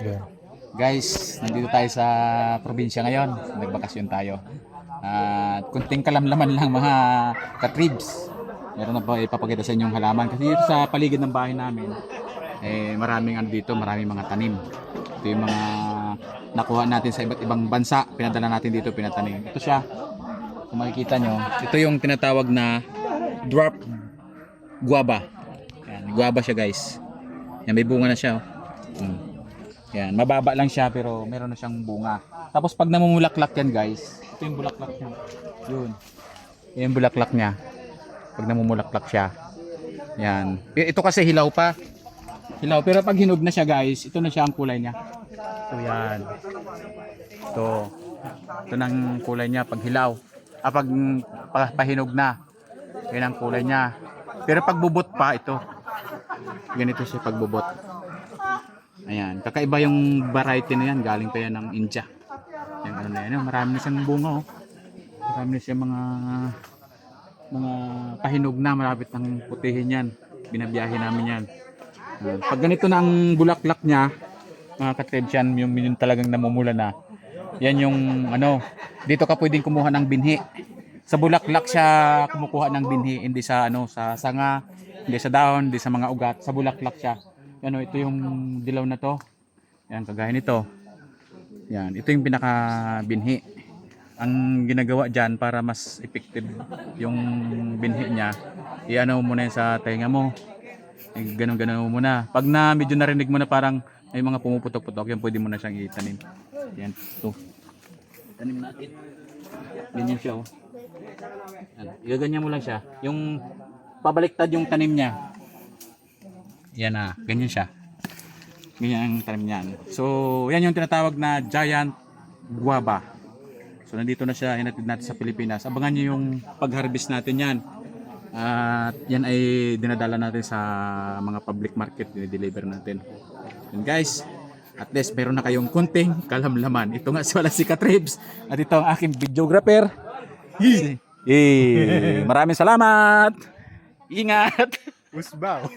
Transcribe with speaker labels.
Speaker 1: Yeah.
Speaker 2: Guys, nandito tayo sa probinsya ngayon. Nagbakasyon tayo. At kunting kalamlaman lang mga katribs. Meron na po ipapakita sa inyong halaman. Kasi dito sa paligid ng bahay namin, maraming dito, maraming mga tanim. Ito yung mga nakuha natin sa iba't ibang bansa. Pinadala natin dito, pinatanim. Ito siya. Kung makikita nyo, ito yung tinatawag na dwarf guava. Yan, guava siya guys. Yan, may bunga na siya. Yan, mababa lang siya pero meron na siyang bunga. Tapos pag namumulaklak yan guys, ito yung bulaklak niya. Yun. Yan yung bulaklak niya. Pag namumulaklak siya. Yan. Ito kasi hilaw pa. Hilaw. Pero pag hinog na siya guys, ito na siya ang kulay niya. Ito yan. Ito. Ito nang kulay niya pag hilaw. Pag pahinog na. Yan ang kulay niya. Pero pag bubot pa, ito. Ganito siya pag bubot. Ayan, kakaiba yung variety na yan, galing pa yan ng India. Yung ano na yan, marami na siyang bunga oh. Marami na siyang mga pahinog na, malapit ng putihin yan. Binabiyahe namin yan. Pag ganito na ang bulaklak niya, mga katrebsyan, yung talagang namumula na. Yan yung ano, dito ka pwedeng kumuha ng binhi. Sa bulaklak siya kumukuha ng binhi, hindi sa ano, sa sanga, hindi sa dahon, hindi sa mga ugat, sa bulaklak siya. Ano, ito yung dilaw na to. Yan, kagaya nito. Yan, ito yung pinaka-binhi. Ang ginagawa dyan para mas effective yung binhi niya, i-ano mo muna yan sa tenga mo. Ganun-ganun mo muna. Pag na medyo narinig mo na parang may mga pumuputok-putok, yan pwede mo na siyang itanim. Yan, ito. Itanim natin. Ganyan siya, oh. Yan, igaganyan mo lang siya. Yung pabaliktad yung tanim niya. Yan na, ganyan siya. Ganyan ang tanim niyan. So, yan yung tinatawag na giant guava. So, nandito na siya, hinatid natin sa Pilipinas. Abangan nyo yung pag-harvest natin yan. At yan ay dinadala natin sa mga public market, dinideliver natin. And guys, at least meron na kayong kunting kalamlaman. Ito nga si Katribs. At ito ang aking videographer. Maraming salamat! Ingat!
Speaker 1: Usbaw.